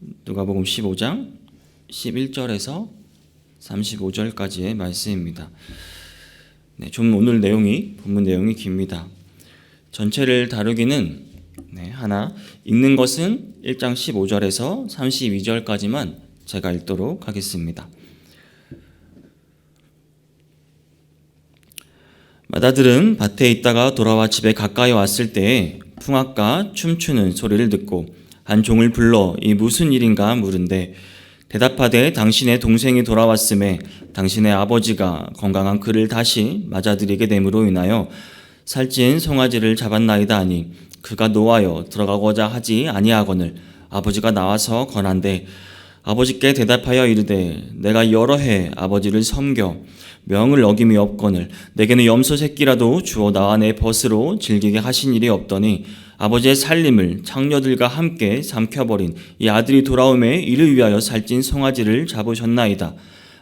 누가복음 15장 11절에서 35절까지의 말씀입니다. 좀 오늘 본문 내용이 깁니다. 전체를 다루기는 하나, 읽는 것은 1장 15절에서 32절까지만 제가 읽도록 하겠습니다. 마다들은 밭에 있다가 돌아와 집에 가까이 왔을 때에 풍악과 춤추는 소리를 듣고 한 종을 불러 이 무슨 일인가 물은데 대답하되 당신의 동생이 돌아왔음에 당신의 아버지가 건강한 그를 다시 맞아들이게 됨으로 인하여 살찐 송아지를 잡았나이다 하니 그가 노하여 들어가고자 하지 아니하거늘 아버지가 나와서 권한대 아버지께 대답하여 이르되 내가 여러 해 아버지를 섬겨 명을 어김이 없거늘 내게는 염소 새끼라도 주어 나와 내 벗으로 즐기게 하신 일이 없더니 아버지의 살림을 창녀들과 함께 삼켜버린 이 아들이 돌아오매 이를 위하여 살찐 송아지를 잡으셨나이다.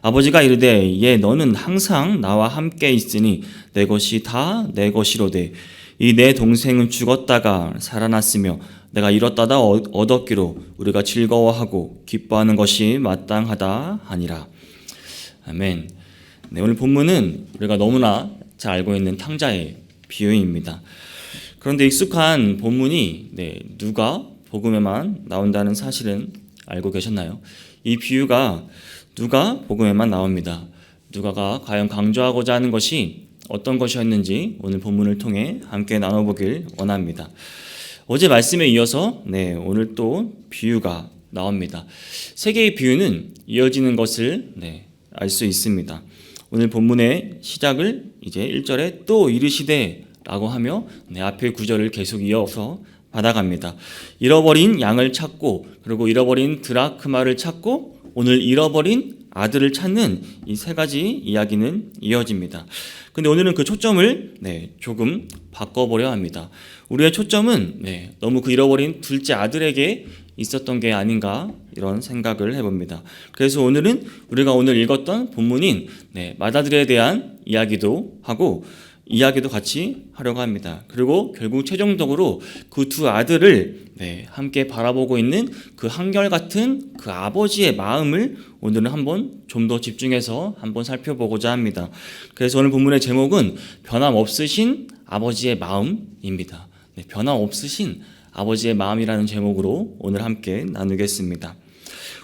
아버지가 이르되 예 너는 항상 나와 함께 있으니 내 것이 다 내 것이로되 이 내 동생은 죽었다가 살아났으며 내가 잃었다가 얻었기로 우리가 즐거워하고 기뻐하는 것이 마땅하다 하니라. 아멘. 오늘 본문은 우리가 너무나 잘 알고 있는 탕자의 비유입니다. 그런데 익숙한 본문이 누가 복음에만 나온다는 사실은 알고 계셨나요? 이 비유가 누가 복음에만 나옵니다. 누가가 과연 강조하고자 하는 것이 어떤 것이었는지 오늘 본문을 통해 함께 나눠보길 원합니다. 어제 말씀에 이어서 오늘 또 비유가 나옵니다. 세 개의 비유는 이어지는 것을 알 수 있습니다. 오늘 본문의 시작을 이제 1절에 또 이르시되 라고 하며 앞의 구절을 계속 이어서 받아갑니다. 잃어버린 양을 찾고 그리고 잃어버린 드라크마를 찾고 오늘 잃어버린 아들을 찾는 이 세 가지 이야기는 이어집니다. 근데 오늘은 그 초점을 조금 바꿔보려 합니다. 우리의 초점은 너무 그 잃어버린 둘째 아들에게 있었던 게 아닌가 이런 생각을 해봅니다. 그래서 오늘은 우리가 오늘 읽었던 본문인 맏아들에 대한 이야기도 하고 이야기도 같이 하려고 합니다. 그리고 결국 최종적으로 그 두 아들을 함께 바라보고 있는 그 한결같은 그 아버지의 마음을 오늘은 한번 좀 더 집중해서 한번 살펴보고자 합니다. 그래서 오늘 본문의 제목은 변함없으신 아버지의 마음입니다. 변함없으신 아버지의 마음이라는 제목으로 오늘 함께 나누겠습니다.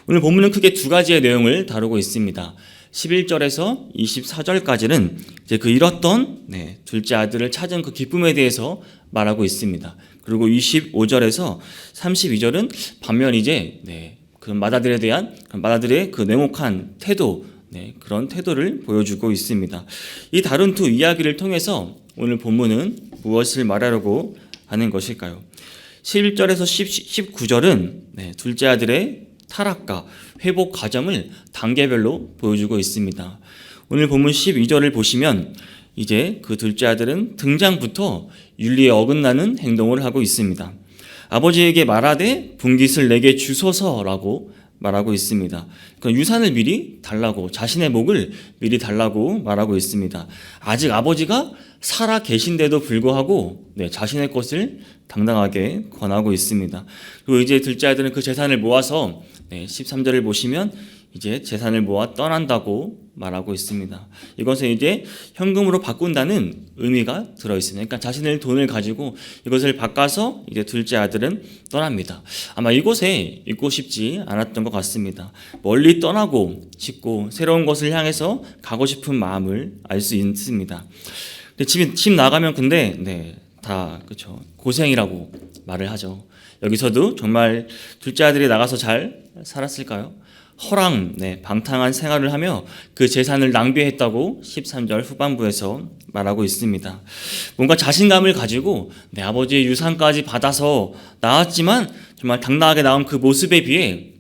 오늘 본문은 크게 두 가지의 내용을 다루고 있습니다. 11절에서 24절까지는 이제 그 잃었던 둘째 아들을 찾은 그 기쁨에 대해서 말하고 있습니다. 그리고 25절에서 32절은 반면 이제 그 맏아들에 대한 맏아들의 그 냉혹한 태도, 그런 태도를 보여주고 있습니다. 이 다른 두 이야기를 통해서 오늘 본문은 무엇을 말하려고 하는 것일까요? 11절에서 19절은 둘째 아들의 타락과 회복 과정을 단계별로 보여주고 있습니다. 오늘 본문 12절을 보시면 이제 그 둘째 아들은 등장부터 윤리에 어긋나는 행동을 하고 있습니다. 아버지에게 말하되 분깃을 내게 주소서라고 말하고 있습니다. 그러니까 유산을 미리 달라고 자신의 목을 미리 달라고 말하고 있습니다. 아직 아버지가 살아 계신데도 불구하고 자신의 것을 당당하게 권하고 있습니다. 그리고 이제 둘째 아들은 그 재산을 모아서 13절을 보시면 이제 재산을 모아 떠난다고 말하고 있습니다. 이것은 이제 현금으로 바꾼다는 의미가 들어있습니다. 그러니까 자신의 돈을 가지고 이것을 바꿔서 이제 둘째 아들은 떠납니다. 아마 이곳에 있고 싶지 않았던 것 같습니다. 멀리 떠나고 싶고 새로운 것을 향해서 가고 싶은 마음을 알 수 있습니다. 근데 집 나가면 근데 다 그렇죠. 고생이라고 말을 하죠. 여기서도 정말 둘째 아들이 나가서 잘 살았을까요? 방탕한 생활을 하며 그 재산을 낭비했다고 13절 후반부에서 말하고 있습니다. 뭔가 자신감을 가지고 내 아버지의 유산까지 받아서 나왔지만 정말 당당하게 나온 그 모습에 비해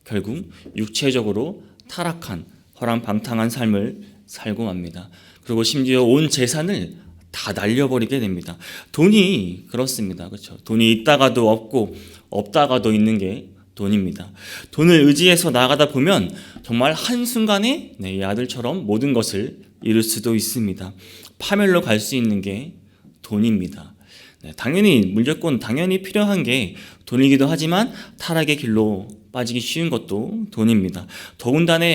결국 육체적으로 타락한 방탕한 삶을 살고 맙니다. 그리고 심지어 온 재산을 다 날려버리게 됩니다. 돈이 그렇습니다. 그렇죠? 돈이 있다가도 없고 없다가도 있는 게 돈입니다. 돈을 의지해서 나가다 보면 정말 한순간에 이 아들처럼 모든 것을 잃을 수도 있습니다. 파멸로 갈 수 있는 게 돈입니다. 당연히 물질권 당연히 필요한 게 돈이기도 하지만 타락의 길로 빠지기 쉬운 것도 돈입니다. 더군다나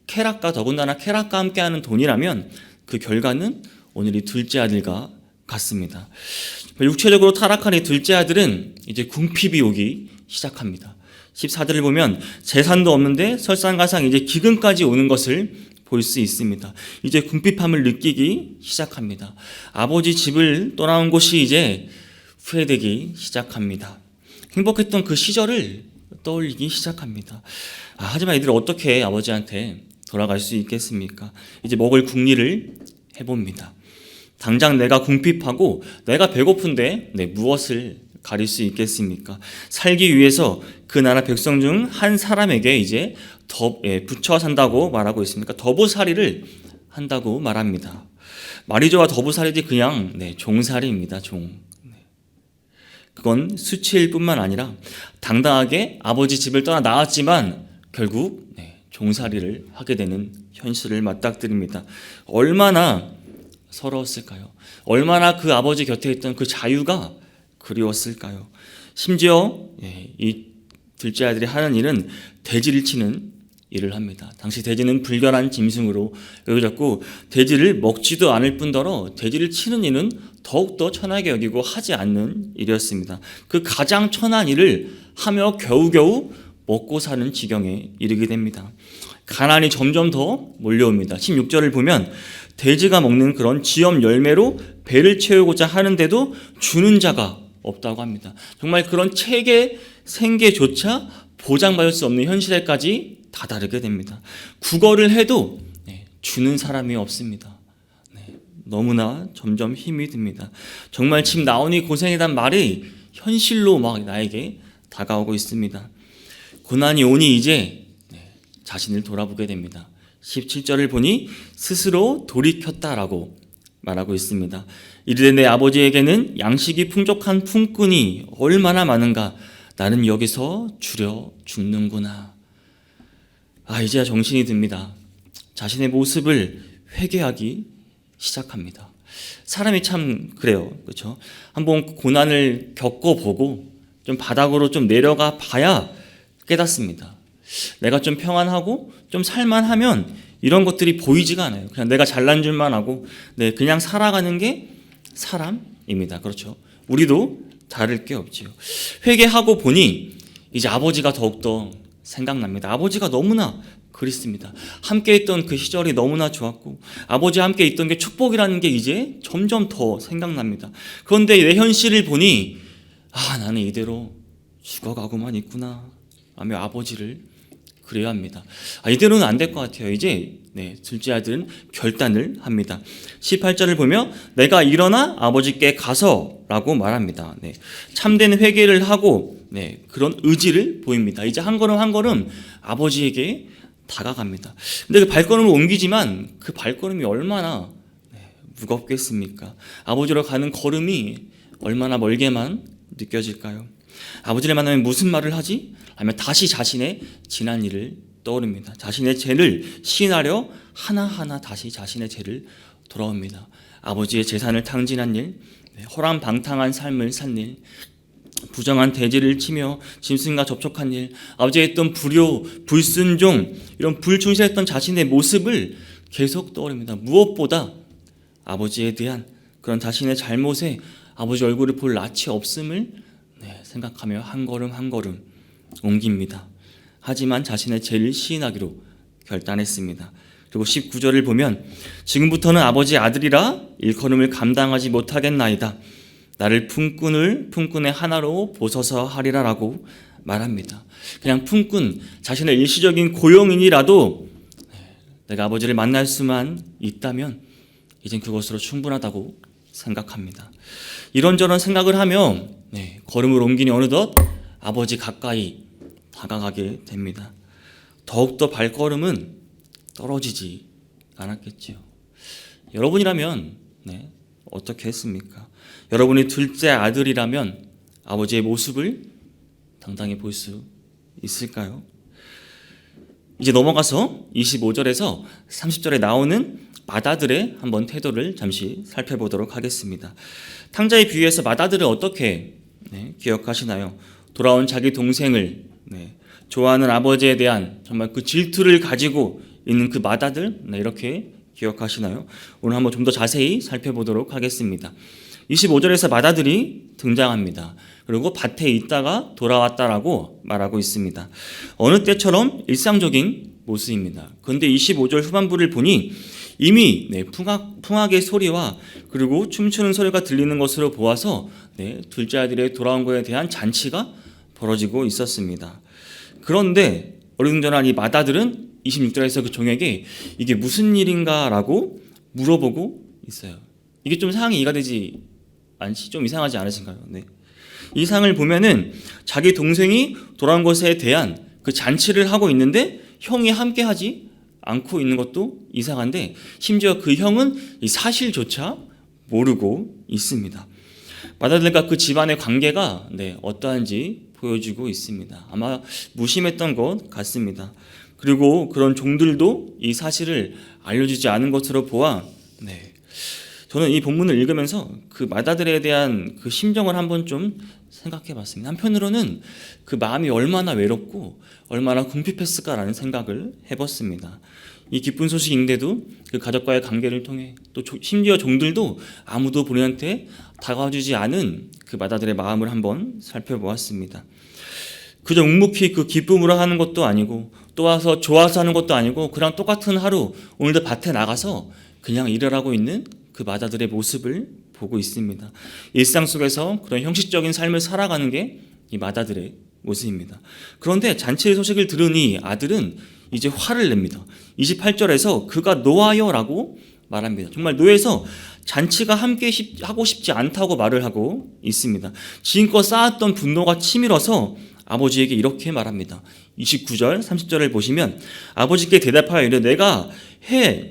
쾌락과 함께하는 돈이라면 그 결과는 오늘 이 둘째 아들과 같습니다. 육체적으로 타락한 이 둘째 아들은 이제 궁핍이 오기 시작합니다. 14절을 보면 재산도 없는데 설상가상 이제 기근까지 오는 것을 볼 수 있습니다. 이제 궁핍함을 느끼기 시작합니다. 아버지 집을 떠나온 곳이 이제 후회되기 시작합니다. 행복했던 그 시절을 떠올리기 시작합니다. 하지만 이들은 어떻게 아버지한테 돌아갈 수 있겠습니까? 이제 먹을 궁리를 해봅니다. 당장 내가 궁핍하고 내가 배고픈데 무엇을 가릴 수 있겠습니까? 살기 위해서 그 나라 백성 중 한 사람에게 이제 붙여 산다고 말하고 있으니까 더부살이를 한다고 말합니다. 말이죠와 더부살이지 그냥 종살이입니다. 그건 수치일 뿐만 아니라 당당하게 아버지 집을 떠나 나왔지만 결국 종살이를 하게 되는 현실을 맞닥뜨립니다. 얼마나 서러웠을까요? 얼마나 그 아버지 곁에 있던 그 자유가 그리웠을까요? 심지어 이 둘째 아들이 하는 일은 돼지를 치는 일을 합니다. 당시 돼지는 불결한 짐승으로 여겨졌고 돼지를 먹지도 않을 뿐더러 돼지를 치는 일은 더욱더 천하게 여기고 하지 않는 일이었습니다. 그 가장 천한 일을 하며 겨우겨우 먹고 사는 지경에 이르게 됩니다. 가난이 점점 더 몰려옵니다. 16절을 보면 돼지가 먹는 그런 지엄 열매로 배를 채우고자 하는데도 주는 자가 없다고 합니다. 정말 그런 체계 생계조차 보장받을 수 없는 현실에까지 다다르게 됩니다. 국어를 해도 주는 사람이 없습니다. 너무나 점점 힘이 듭니다. 정말 집 나오니 고생이란 말이 현실로 막 나에게 다가오고 있습니다. 고난이 오니 이제 자신을 돌아보게 됩니다. 17절을 보니 스스로 돌이켰다라고 말하고 있습니다. 이르되 내 아버지에게는 양식이 풍족한 품꾼이 얼마나 많은가. 나는 여기서 줄여 죽는구나. 이제야 정신이 듭니다. 자신의 모습을 회개하기 시작합니다. 사람이 참 그래요. 그렇죠? 한번 고난을 겪어보고 좀 바닥으로 좀 내려가 봐야 깨닫습니다. 내가 좀 평안하고 좀 살만하면 이런 것들이 보이지가 않아요. 그냥 내가 잘난 줄만 하고 그냥 살아가는 게 사람입니다. 그렇죠? 우리도 다를 게 없지요. 회개하고 보니 이제 아버지가 더욱더 생각납니다. 아버지가 너무나 그립습니다. 함께 있던 그 시절이 너무나 좋았고 아버지와 함께 있던 게 축복이라는 게 이제 점점 더 생각납니다. 그런데 내 현실을 보니 나는 이대로 죽어가고만 있구나 하며 아버지를 그리워합니다. 이대로는 안 될 것 같아요. 이제 둘째 아들은 결단을 합니다. 18절을 보며 내가 일어나 아버지께 가서라고 말합니다. 참된 회개를 하고 그런 의지를 보입니다. 이제 한 걸음 한 걸음 아버지에게 다가갑니다. 근데 그 발걸음을 옮기지만 그 발걸음이 얼마나 무겁겠습니까? 아버지로 가는 걸음이 얼마나 멀게만 느껴질까요? 아버지를 만나면 무슨 말을 하지? 하면 다시 자신의 지난 일을 떠오릅니다. 자신의 죄를 시인하려 하나하나 다시 자신의 죄를 돌아옵니다. 아버지의 재산을 탕진한 일, 허랑방탕한 삶을 산 일, 부정한 대지를 치며 짐승과 접촉한 일, 아버지의 했던 불효, 불순종, 이런 불충실했던 자신의 모습을 계속 떠오릅니다. 무엇보다 아버지에 대한 그런 자신의 잘못에 아버지 얼굴을 볼 낯이 없음을 생각하며 한 걸음 한 걸음 옮깁니다. 하지만 자신의 죄를 시인하기로 결단했습니다. 그리고 19절을 보면 지금부터는 아버지의 아들이라 일컬음을 감당하지 못하겠나이다. 나를 품꾼의 하나로 보소서 하리라라고 말합니다. 그냥 품꾼, 자신의 일시적인 고용인이라도 내가 아버지를 만날 수만 있다면 이젠 그것으로 충분하다고 생각합니다. 이런저런 생각을 하며 걸음을 옮기니 어느덧 아버지 가까이 다가가게 됩니다. 더욱더 발걸음은 떨어지지 않았겠지요. 여러분이라면 어떻게 했습니까? 여러분이 둘째 아들이라면 아버지의 모습을 당당히 볼 수 있을까요? 이제 넘어가서 25절에서 30절에 나오는 맏아들의 한번 태도를 잠시 살펴보도록 하겠습니다. 탕자의 비유에서 맏아들을 어떻게 기억하시나요? 돌아온 자기 동생을 좋아하는 아버지에 대한 정말 그 질투를 가지고 있는 그 맏아들, 이렇게 기억하시나요? 오늘 한번 좀 더 자세히 살펴보도록 하겠습니다. 25절에서 맏아들이 등장합니다. 그리고 밭에 있다가 돌아왔다라고 말하고 있습니다. 어느 때처럼 일상적인 모습입니다. 그런데 25절 후반부를 보니 이미 풍악의 소리와 그리고 춤추는 소리가 들리는 것으로 보아서 둘째 아들의 돌아온 것에 대한 잔치가 벌어지고 있었습니다. 그런데 어리둥절한 이 맏아들은 26절에서 그 종에게 이게 무슨 일인가라고 물어보고 있어요. 이게 좀 상황이 이해가 되지 않지? 좀 이상하지 않으신가요? 이 상을 보면은 자기 동생이 돌아온 것에 대한 그 잔치를 하고 있는데 형이 함께 하지 않고 있는 것도 이상한데 심지어 그 형은 이 사실조차 모르고 있습니다. 맏아들과 그 집안의 관계가 어떠한지 보여주고 있습니다. 아마 무심했던 것 같습니다. 그리고 그런 종들도 이 사실을 알려주지 않은 것으로 보아 저는 이 본문을 읽으면서 그 맏아들에 대한 그 심정을 한번 좀 생각해 봤습니다. 한편으로는 그 마음이 얼마나 외롭고 얼마나 궁핍했을까라는 생각을 해봤습니다. 이 기쁜 소식인데도 그 가족과의 관계를 통해 또 심지어 종들도 아무도 본인한테 다가와주지 않은 그 맏아들의 마음을 한번 살펴보았습니다. 그저 묵묵히 그 기쁨으로 하는 것도 아니고 또 와서 좋아서 하는 것도 아니고 그랑 똑같은 하루 오늘도 밭에 나가서 그냥 일을 하고 있는 그 맏아들의 모습을 보고 있습니다. 일상 속에서 그런 형식적인 삶을 살아가는 게 이 맏아들의 모습입니다. 그런데 잔치의 소식을 들으니 아들은 이제 화를 냅니다. 28절에서 그가 노하여라고 말합니다. 정말 노해서 잔치가 함께 하고 싶지 않다고 말을 하고 있습니다. 지금껏 쌓았던 분노가 치밀어서 아버지에게 이렇게 말합니다. 29절, 30절을 보시면 아버지께 대답하여 이르되 내가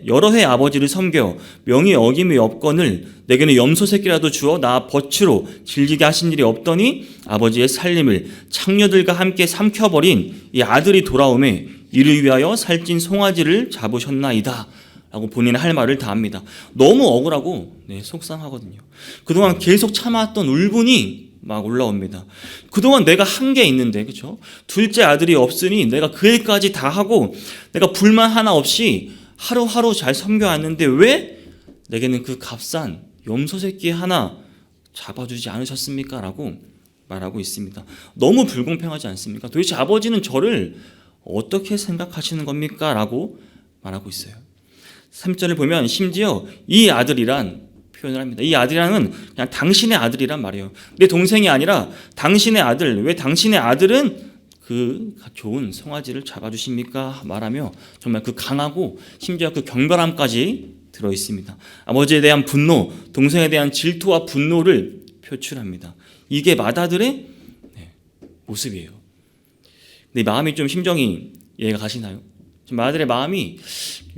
여러 해 아버지를 섬겨 명의 어김이 없거늘 내게는 염소 새끼라도 주어 나 버추로 질기게 하신 일이 없더니 아버지의 살림을 창녀들과 함께 삼켜버린 이 아들이 돌아오매 이를 위하여 살찐 송아지를 잡으셨나이다 라고 본인의 할 말을 다 합니다. 너무 억울하고 속상하거든요. 그동안 계속 참아왔던 울분이 막 올라옵니다. 그동안 내가 한 게 있는데, 그렇죠? 둘째 아들이 없으니 내가 그 일까지 다 하고 내가 불만 하나 없이 하루하루 잘 섬겨왔는데 왜 내게는 그 값싼 염소 새끼 하나 잡아주지 않으셨습니까? 라고 말하고 있습니다. 너무 불공평하지 않습니까? 도대체 아버지는 저를 어떻게 생각하시는 겁니까? 라고 말하고 있어요. 3절을 보면 심지어 이 아들이란 표현을 합니다. 이 아들이랑은 그냥 당신의 아들이란 말이에요. 내 동생이 아니라 당신의 아들. 왜 당신의 아들은 그 좋은 송아지를 잡아주십니까? 말하며 정말 그 강하고 심지어 그 경건함까지 들어 있습니다. 아버지에 대한 분노, 동생에 대한 질투와 분노를 표출합니다. 이게 맏아들의 모습이에요. 근데 마음이 좀 심정이 이해가 가시나요? 맏아들의 마음이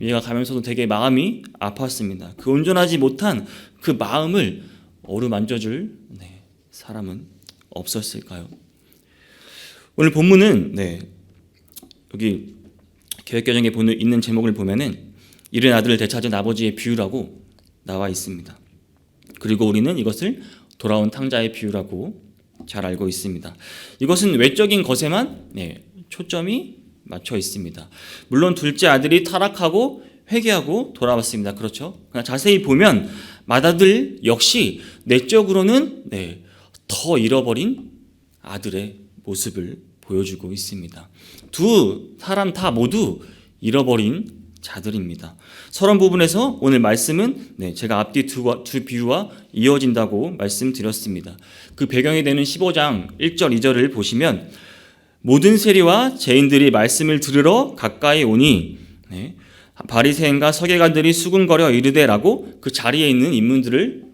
이해가 가면서도 되게 마음이 아팠습니다. 그 온전하지 못한 그 마음을 어루만져줄 사람은 없었을까요? 오늘 본문은 여기 개역개정에 있는 제목을 보면은 잃은 아들을 되찾은 아버지의 비유라고 나와 있습니다. 그리고 우리는 이것을 돌아온 탕자의 비유라고 잘 알고 있습니다. 이것은 외적인 것에만 초점이 맞춰 있습니다. 물론 둘째 아들이 타락하고 회개하고 돌아왔습니다. 그렇죠? 그러나 자세히 보면 맏아들 역시 내적으로는 더 잃어버린 아들의 모습을 보여주고 있습니다. 두 사람 다 모두 잃어버린 자들입니다. 서론 부분에서 오늘 말씀은 제가 앞뒤 두 비유와 이어진다고 말씀드렸습니다. 그 배경이 되는 15장 1절 2절을 보시면 모든 세리와 죄인들이 말씀을 들으러 가까이 오니 바리새인과 서기관들이 수군거려 이르되라고 그 자리에 있는 인물들을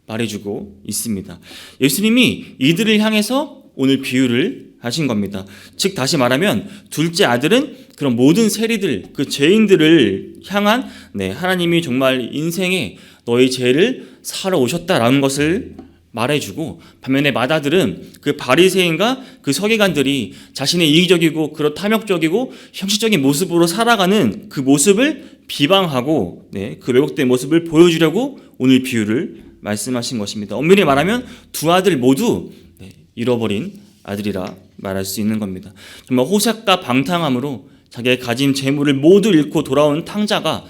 말해주고 있습니다. 예수님이 이들을 향해서 오늘 비유를 하신 겁니다. 즉 다시 말하면 둘째 아들은 그런 모든 세리들, 그 죄인들을 향한 하나님이 정말 인생에 너희 죄를 사러 오셨다라는 것을 말해주고, 반면에 맏아들은 그 바리새인과 그 서기관들이 자신의 이기적이고 그런 탐욕적이고 형식적인 모습으로 살아가는 그 모습을 비방하고 그 왜곡된 모습을 보여주려고 오늘 비유를 말씀하신 것입니다. 엄밀히 말하면 두 아들 모두 잃어버린 아들이라 말할 수 있는 겁니다. 정말 호색과 방탕함으로 자기의 가진 재물을 모두 잃고 돌아온 탕자가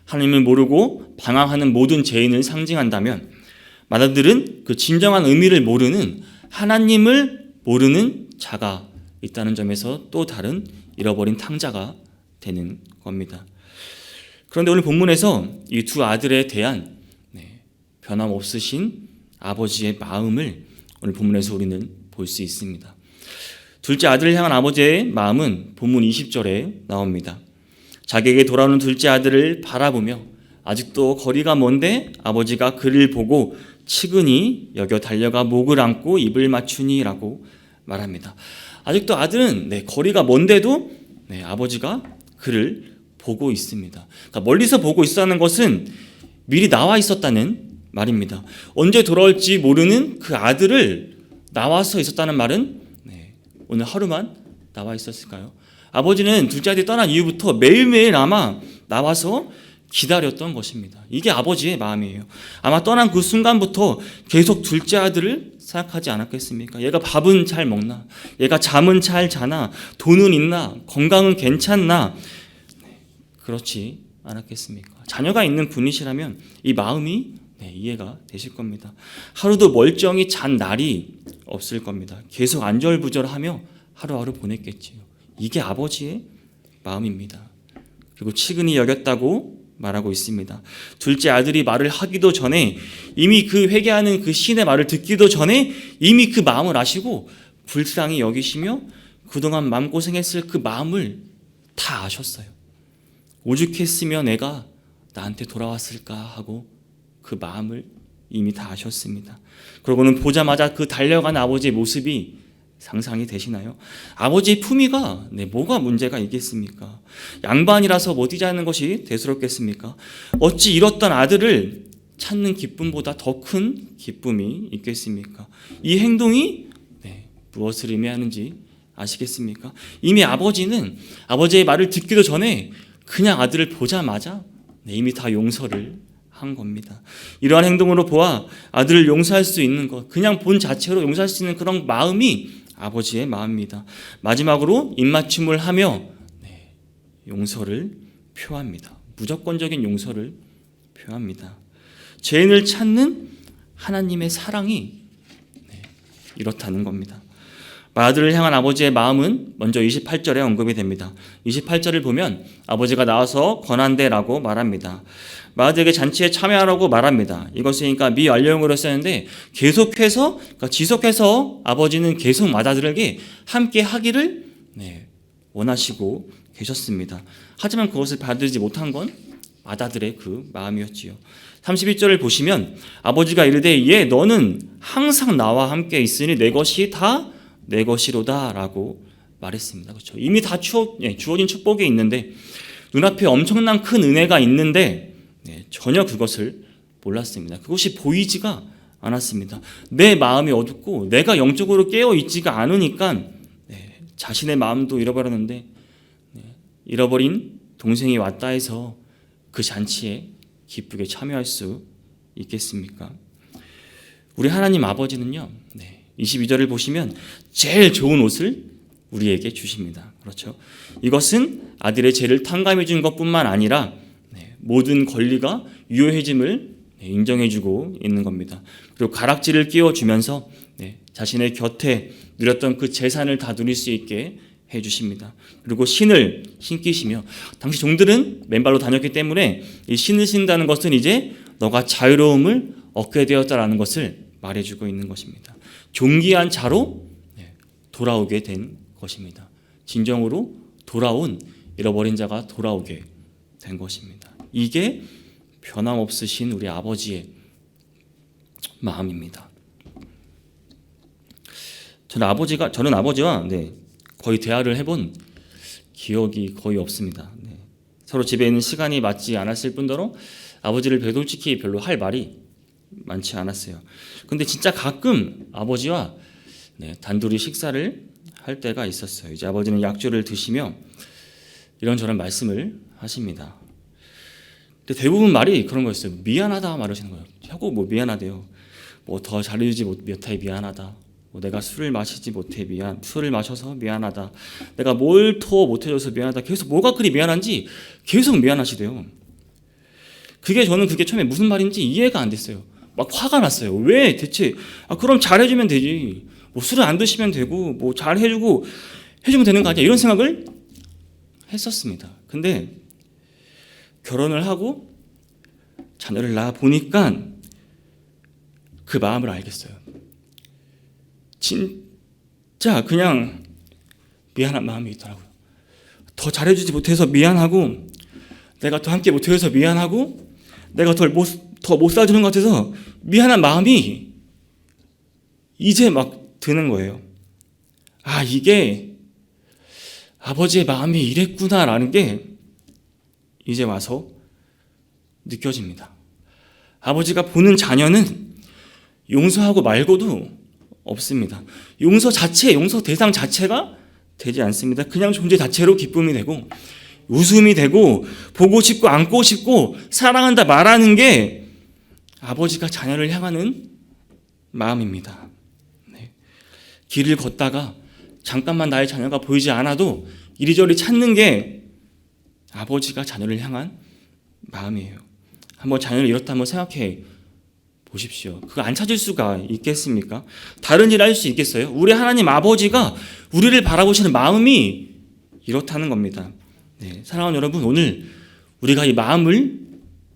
하나님을 모르고 방황하는 모든 죄인을 상징한다면, 마다들은 그 진정한 의미를 모르는 하나님을 모르는 자가 있다는 점에서 또 다른 잃어버린 탕자가 되는 겁니다. 그런데 오늘 본문에서 이 두 아들에 대한 변함없으신 아버지의 마음을 오늘 본문에서 우리는 볼 수 있습니다. 둘째 아들을 향한 아버지의 마음은 본문 20절에 나옵니다. 자기에게 돌아오는 둘째 아들을 바라보며 아직도 거리가 먼데 아버지가 그를 보고 측은히 여겨 달려가 목을 안고 입을 맞추니라고 말합니다. 아직도 아들은 거리가 먼데도 아버지가 그를 보고 있습니다. 그러니까 멀리서 보고 있었다는 것은 미리 나와 있었다는 말입니다. 언제 돌아올지 모르는 그 아들을 나와서 있었다는 말은 오늘 하루만 나와 있었을까요? 아버지는 둘째 아들이 떠난 이후부터 매일매일 아마 나와서 기다렸던 것입니다. 이게 아버지의 마음이에요. 아마 떠난 그 순간부터 계속 둘째 아들을 생각하지 않았겠습니까? 얘가 밥은 잘 먹나? 얘가 잠은 잘 자나? 돈은 있나? 건강은 괜찮나? 그렇지 않았겠습니까? 자녀가 있는 분이시라면 이 마음이 이해가 되실 겁니다. 하루도 멀쩡히 잔 날이 없을 겁니다. 계속 안절부절하며 하루하루 보냈겠지요. 이게 아버지의 마음입니다. 그리고 측은히 여겼다고 말하고 있습니다. 둘째 아들이 말을 하기도 전에, 이미 그 회개하는 그 신의 말을 듣기도 전에 이미 그 마음을 아시고 불쌍히 여기시며 그동안 마음고생했을 그 마음을 다 아셨어요. 오죽했으면 내가 나한테 돌아왔을까 하고 그 마음을 이미 다 아셨습니다. 그러고는 보자마자 그 달려가는 아버지의 모습이 상상이 되시나요? 아버지의 품위가 뭐가 문제가 있겠습니까? 양반이라서 못 이자는 것이 대수롭겠습니까? 어찌 잃었던 아들을 찾는 기쁨보다 더 큰 기쁨이 있겠습니까? 이 행동이 무엇을 의미하는지 아시겠습니까? 이미 아버지는 아버지의 말을 듣기도 전에 그냥 아들을 보자마자 이미 다 용서를 한 겁니다. 이러한 행동으로 보아 아들을 용서할 수 있는 것, 그냥 본 자체로 용서할 수 있는 그런 마음이 아버지의 마음입니다. 마지막으로 입맞춤을 하며 용서를 표합니다. 무조건적인 용서를 표합니다. 죄인을 찾는 하나님의 사랑이 이렇다는 겁니다. 아들을 향한 아버지의 마음은 먼저 28절에 언급이 됩니다. 28절을 보면 아버지가 나와서 권한대라고 말합니다. 아들에게 잔치에 참여하라고 말합니다. 이것은 그러니까 미완료형으로 쓰는데 계속해서, 그러니까 지속해서 아버지는 계속 아들에게 함께 하기를 원하시고 계셨습니다. 하지만 그것을 받지 못한 건 아들의 그 마음이었지요. 32절을 보시면 아버지가 이르되 예 너는 항상 나와 함께 있으니 내 것이 다 내 것이로다 라고 말했습니다. 그렇죠? 이미 다 주어진 축복이 있는데, 눈앞에 엄청난 큰 은혜가 있는데 전혀 그것을 몰랐습니다. 그것이 보이지가 않았습니다. 내 마음이 어둡고 내가 영적으로 깨어있지가 않으니까 자신의 마음도 잃어버렸는데, 잃어버린 동생이 왔다 해서 그 잔치에 기쁘게 참여할 수 있겠습니까? 우리 하나님 아버지는요, 22절을 보시면 제일 좋은 옷을 우리에게 주십니다. 그렇죠? 이것은 아들의 죄를 탕감해 준 것뿐만 아니라 모든 권리가 유효해짐을 인정해주고 있는 겁니다. 그리고 가락지를 끼워주면서 자신의 곁에 누렸던 그 재산을 다 누릴 수 있게 해주십니다. 그리고 신을 신기시며, 당시 종들은 맨발로 다녔기 때문에 이 신을 신다는 것은 이제 너가 자유로움을 얻게 되었다라는 것을 말해주고 있는 것입니다. 존귀한 자로 돌아오게 된 것입니다. 진정으로 돌아온 잃어버린 자가 돌아오게 된 것입니다. 이게 변함없으신 우리 아버지의 마음입니다. 저는 아버지와 거의 대화를 해본 기억이 거의 없습니다. 서로 집에 있는 시간이 맞지 않았을 뿐더러 아버지를 뵈도 솔직히 별로 할 말이 많지 않았어요. 근데 진짜 가끔 아버지와 단둘이 식사를 할 때가 있었어요. 이제 아버지는 약주를 드시며 이런저런 말씀을 하십니다. 근데 대부분 말이 그런 거였어요. 미안하다 말하시는 거예요. 자꾸 미안하대요. 더 잘해주지 못해 미안하다. 내가 술을 마시지 못해 술을 마셔서 미안하다. 내가 뭘 더 못해줘서 미안하다. 계속 뭐가 그리 미안한지 계속 미안하시대요. 저는 그게 처음에 무슨 말인지 이해가 안 됐어요. 막 화가 났어요. 왜 대체? 그럼 잘해주면 되지. 뭐 술을 안 드시면 되고, 뭐 잘해주고 해주면 되는 거 아니야? 이런 생각을 했었습니다. 근데 결혼을 하고 자녀를 낳아 보니까 그 마음을 알겠어요. 진짜 그냥 미안한 마음이 있더라고요. 더 잘해주지 못해서 미안하고, 내가 더 함께 못해서 미안하고, 내가 더 못 살아주는 것 같아서 미안한 마음이 이제 막 드는 거예요. 이게 아버지의 마음이 이랬구나라는 게 이제 와서 느껴집니다. 아버지가 보는 자녀는 용서하고 말고도 없습니다. 용서 대상 자체가 되지 않습니다. 그냥 존재 자체로 기쁨이 되고 웃음이 되고 보고 싶고 안고 싶고 사랑한다 말하는 게 아버지가 자녀를 향하는 마음입니다. 네. 길을 걷다가 잠깐만 나의 자녀가 보이지 않아도 이리저리 찾는 게 아버지가 자녀를 향한 마음이에요. 한번 자녀를 잃었다 한번 생각해 보십시오. 그거 안 찾을 수가 있겠습니까? 다른 일 할 수 있겠어요? 우리 하나님 아버지가 우리를 바라보시는 마음이 이렇다는 겁니다. 네, 사랑하는 여러분, 오늘 우리가 이 마음을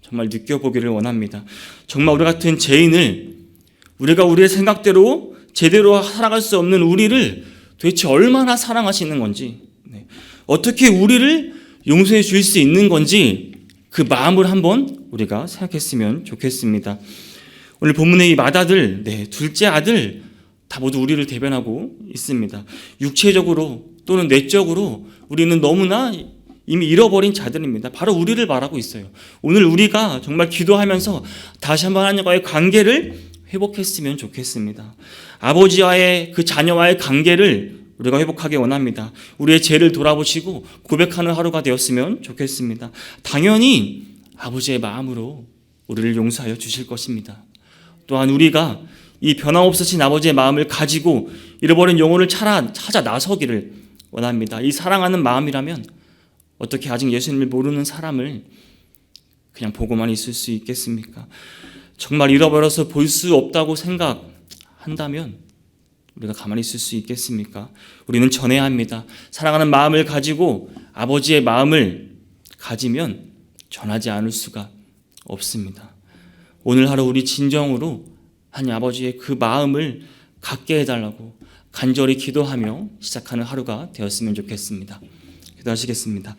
정말 느껴보기를 원합니다. 정말 우리 같은 죄인을, 우리가 우리의 생각대로 제대로 살아갈 수 없는 우리를 도대체 얼마나 사랑하시는 건지, 어떻게 우리를 용서해 주실 수 있는 건지 그 마음을 한번 우리가 생각했으면 좋겠습니다. 오늘 본문의 이 맏아들, 둘째 아들 다 모두 우리를 대변하고 있습니다. 육체적으로 또는 내적으로 우리는 너무나 이미 잃어버린 자들입니다. 바로 우리를 말하고 있어요. 오늘 우리가 정말 기도하면서 다시 한번 하나님과의 관계를 회복했으면 좋겠습니다. 아버지와의 그 자녀와의 관계를 우리가 회복하기 원합니다. 우리의 죄를 돌아보시고 고백하는 하루가 되었으면 좋겠습니다. 당연히 아버지의 마음으로 우리를 용서하여 주실 것입니다. 또한 우리가 이 변함없으신 아버지의 마음을 가지고 잃어버린 영혼을 찾아 나서기를 원합니다. 이 사랑하는 마음이라면 어떻게 아직 예수님을 모르는 사람을 그냥 보고만 있을 수 있겠습니까? 정말 잃어버려서 볼 수 없다고 생각한다면 우리가 가만히 있을 수 있겠습니까? 우리는 전해야 합니다. 사랑하는 마음을 가지고 아버지의 마음을 가지면 전하지 않을 수가 없습니다. 오늘 하루 우리 진정으로 하나님 아버지의 그 마음을 갖게 해달라고 간절히 기도하며 시작하는 하루가 되었으면 좋겠습니다. 기도하시겠습니다.